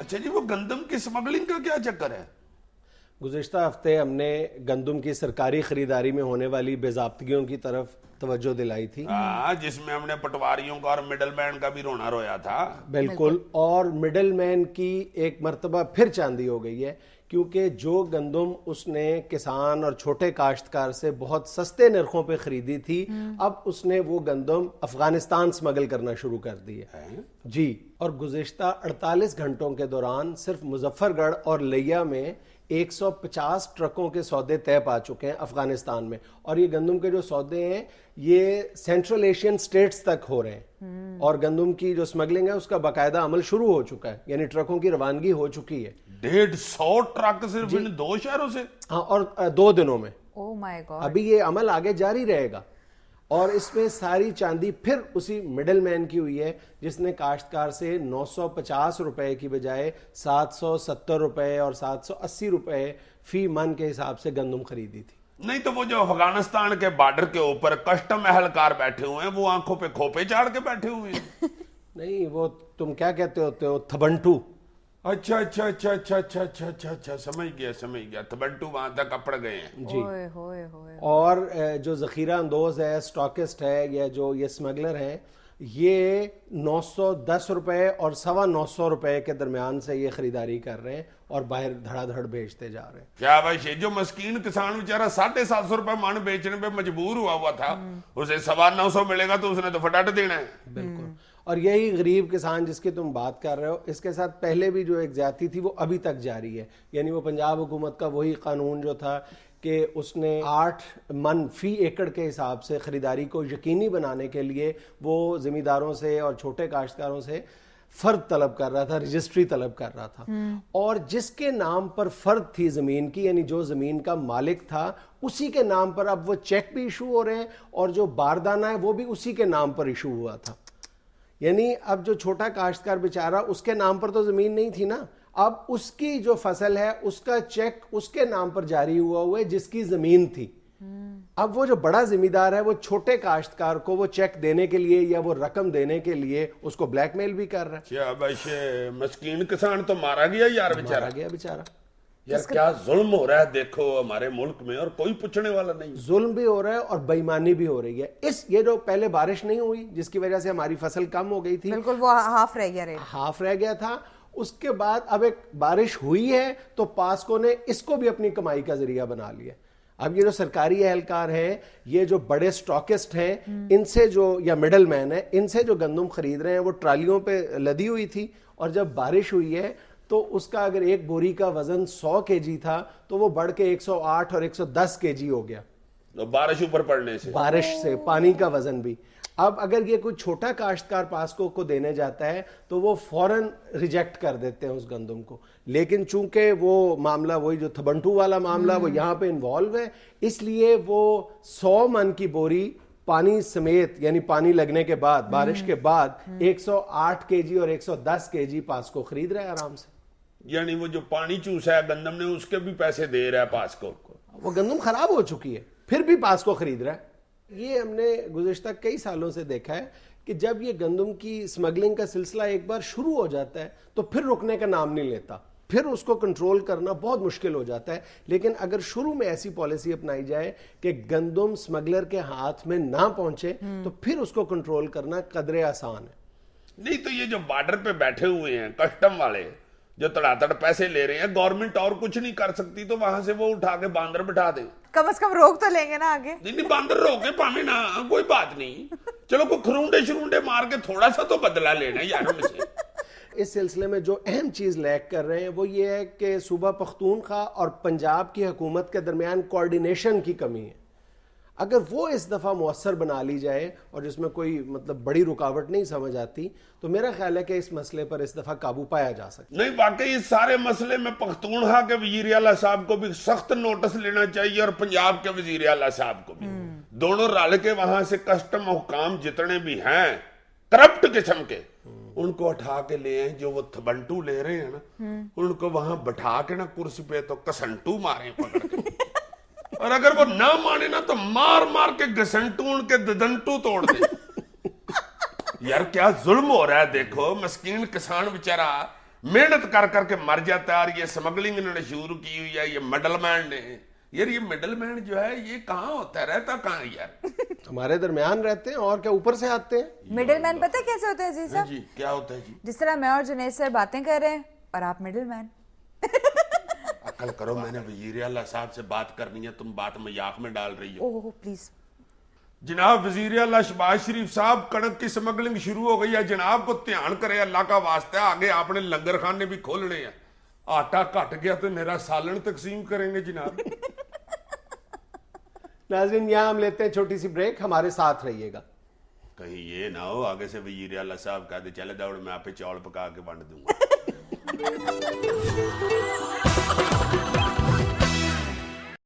اچھا جی، وہ گندم کی سمگلنگ کا کیا چکر ہے؟ گزشتہ ہفتے ہم نے گندم کی سرکاری خریداری میں ہونے والی بے ضابطگیوں کی طرف توجہ دلائی تھی، جس میں ہم نے پٹواریوں کا اور مڈل مین کا بھی رونا رویا تھا. بالکل. اور مڈل مین کی ایک مرتبہ پھر چاندی ہو گئی ہے، کیونکہ جو گندم اس نے کسان اور چھوٹے کاشتکار سے بہت سستے نرخوں پہ خریدی تھی، اب اس نے وہ گندم افغانستان سمگل کرنا شروع کر دی ہے. جی. اور گزشتہ 48 گھنٹوں کے دوران صرف مظفر گڑھ اور لیا میں 150 ٹرکوں کے سودے طے پا چکے ہیں افغانستان میں. اور یہ گندم کے جو سودے ہیں یہ سینٹرل ایشین سٹیٹس تک ہو رہے ہیں، اور گندم کی جو سمگلنگ ہے اس کا باقاعدہ عمل شروع ہو چکا ہے، یعنی ٹرکوں کی روانگی ہو چکی ہے. 150 ٹرک صرف ان 2 شہروں سے؟ ہاں، اور 2 دنوں میں. او مائی گاڈ. ابھی یہ عمل آگے جاری رہے گا. اور اس میں ساری چاندی پھر اسی مڈل مین کی ہوئی ہے جس نے کاشتکار سے 950 روپے کی بجائے 770 روپے اور 780 روپے فی من کے حساب سے گندم خریدی تھی. نہیں تو وہ جو افغانستان کے بارڈر کے اوپر کسٹم اہلکار بیٹھے ہوئے ہیں وہ آنکھوں پہ کھوپے چاڑ کے بیٹھے ہوئے ہیں. نہیں، وہ تم کیا کہتے ہوتے ہو، تھبنٹو. اچھا اچھا اچھا اچھا اچھا اچھا اچھا اچھا سمجھ گیا. تھبنٹو وہاں تک اپڑ گئے ہیں. جی. اور جو ذخیرہ اندوز ہے، سٹاکسٹ ہے، یا جو یہ سمگلر ہیں، یہ 910 روپے اور 950 روپے کے درمیان سے یہ خریداری کر رہے ہیں اور باہر دھڑا دھڑ بیچتے جا رہے ہیں. کیا بھائی، جو مسکین کسان بیچارہ 750 روپے من بیچنے پہ مجبور ہوا تھا، اسے 950 ملے گا تو اس نے تو فٹاٹ دینا ہے. بالکل. اور یہی غریب کسان جس کی تم بات کر رہے ہو، اس کے ساتھ پہلے بھی جو ایک زیادتی تھی وہ ابھی تک جاری ہے. یعنی وہ پنجاب حکومت کا وہی قانون جو تھا کہ اس نے 8 من فی ایکڑ کے حساب سے خریداری کو یقینی بنانے کے لیے وہ زمینداروں سے اور چھوٹے کاشتکاروں سے فرد طلب کر رہا تھا، رجسٹری طلب کر رہا تھا. اور جس کے نام پر فرد تھی زمین کی، یعنی جو زمین کا مالک تھا، اسی کے نام پر اب وہ چیک بھی ایشو ہو رہے ہیں، اور جو باردانہ ہے وہ بھی اسی کے نام پر ایشو ہوا تھا. یعنی اب جو چھوٹا کاشتکار بیچارہ، اس کے نام پر تو زمین نہیں تھی نا، اب اس کی جو فصل ہے اس کا چیک اس کے نام پر جاری ہوا ہے جس کی زمین تھی. اب وہ جو بڑا زمیندار ہے وہ چھوٹے کاشتکار کو وہ چیک دینے کے لیے یا وہ رقم دینے کے لیے اس کو بلیک میل بھی کر رہا ہے. کیا بھائی، مسکین کسان تو مارا گیا یار، مارا گیا بیچارہ. یار کیا ظلم ہو رہا ہے دیکھو ہمارے ملک میں، اور کوئی پوچھنے والا نہیں. ظلم بھی ہو رہا ہے اور بے ایمانی بھی ہو رہی ہے. یہ جو پہلے بارش نہیں ہوئی جس کی وجہ سے ہماری فصل کم ہو گئی تھی، بالکل وہ ہاف رہ گیا تھا. اس کے بعد اب ایک بارش ہوئی ہے تو پاسکو نے اس کو بھی اپنی کمائی کا ذریعہ بنا لیا. اب یہ جو سرکاری اہلکار ہیں، یہ جو بڑے سٹاکسٹ ہیں، ان سے جو، یا مڈل مین ہے، ان سے جو گندم خرید رہے ہیں وہ ٹرالیوں پہ لدی ہوئی تھی، اور جب بارش ہوئی ہے تو اس کا اگر ایک بوری کا وزن 100 kg تھا تو وہ بڑھ کے 108 اور 110 kg ہو گیا. بارش اوپر پڑنے سے، بارش سے پانی کا وزن بھی. اب اگر یہ کوئی چھوٹا کاشتکار پاسکو کو دینے جاتا ہے تو وہ فوراً ریجیکٹ کر دیتے ہیں اس گندم کو. لیکن چونکہ وہ معاملہ وہی جو تھبنٹو والا معاملہ وہ یہاں پہ انوالو ہے، اس لیے وہ 100 من کی بوری پانی سمیت، یعنی پانی لگنے کے بعد، بارش کے بعد 108 kg اور 110 kg پاسکو خرید رہا ہے آرام سے. یعنی وہ جو پانی چوسا ہے گندم نے اس کے بھی پیسے دے رہا ہے پاسکو کو. وہ گندم خراب ہو چکی ہے پھر بھی پاسکو خرید رہا ہے. یہ ہم نے گزشتہ کئی سالوں سے دیکھا ہے کہ جب یہ گندم کی سمگلنگ کا سلسلہ ایک بار شروع ہو جاتا ہے تو پھر رکنے کا نام نہیں لیتا، پھر اس کو کنٹرول کرنا بہت مشکل ہو جاتا ہے. لیکن اگر شروع میں ایسی پالیسی اپنائی جائے کہ گندم سمگلر کے ہاتھ میں نہ پہنچے تو پھر اس کو کنٹرول کرنا قدرے آسان ہے. نہیں تو یہ جو بارڈر پہ بیٹھے ہوئے ہیں کسٹم والے جو تڑاطڑ پیسے لے رہے ہیں، گورنمنٹ اور کچھ نہیں کر سکتی تو وہاں سے وہ اٹھا کے باندر بٹھا دیں. کم از کم روک تو لیں گے نا آگے. نہیں باندر روکے پامے نا، کوئی بات نہیں. چلو کوئی خرونڈے مار کے تھوڑا سا تو بدلہ لینا یار ان سے. اس سلسلے میں جو اہم چیز لیک کر رہے ہیں وہ یہ ہے کہ صوبہ پختونخوا اور پنجاب کی حکومت کے درمیان کوارڈینیشن کی کمی ہے. اگر وہ اس دفعہ مؤثر بنا لی جائے اور جس میں کوئی بڑی رکاوٹ نہیں سمجھ آتی تو میرا خیال ہے کہ اس مسئلے پر اس دفعہ قابو پایا جا سکتا. نہیں واقعی اس سارے مسئلے میں پختونخوا کے وزیر اعلیٰ صاحب کو بھی سخت نوٹس لینا چاہیے اور پنجاب کے وزیر اعلیٰ صاحب کو بھی. دونوں رل کے وہاں سے کسٹم حکام جتنے بھی ہیں کرپٹ قسم کے، ان کو اٹھا کے لے ہیں. جو وہ تھبنٹو لے رہے ہیں نا، ان کو وہاں بٹھا کے نا کرسی پہ تو کسنٹو مارے پکڑ کے. اور اگر وہ نہ مانے نا تو مار کے گسنٹو ان کے ددنٹو توڑ دے. یار کیا ظلم ہو رہا ہے دیکھو، مسکین کسان بیچارہ محنت کر کر کے مر جاتا ہے. اور یہ سمگلنگ انہوں نے شروع کی ہوئی ہے, یہ مڈل مین نے. یار یہ مڈل مین جو ہے یہ کہاں ہوتا ہے, رہتا کہاں یار؟ ہمارے درمیان رہتے ہیں اور کیا اوپر سے آتے ہیں. مڈل مین پتہ کیسے ہوتا ہے عزیز صاحب؟ جی کیا ہوتا ہے جی؟ جس طرح میں اور جنید سر باتیں کر رہے ہیں اور آپ مڈل مین. عقل کرو, میں نے وزیر اعلیٰ صاحب سے بات کرنی ہے, تم بات مذاق میں ڈال رہی ہو. اوہ پلیز. جناب وزیر اعلیٰ شہباز شریف صاحب, کنک کی سمگلنگ شروع ہو گئی ہے, جناب کو دھیان کرے اللہ کا واسطہ. آگے آپ نے لنگر خانے بھی کھولنے ہیں, آٹا کٹ گیا تو میرا سالن تقسیم کریں گے جناب. ناظرین یہاں ہم لیتے ہیں چھوٹی سی بریک, ہمارے ساتھ رہیے گا. کہیں یہ نہ ہو آگے سے وزیر اعلیٰ صاحب کہتے چلے دوڑ میں آپ پہ چاول پکا کے بانٹ دوں گا.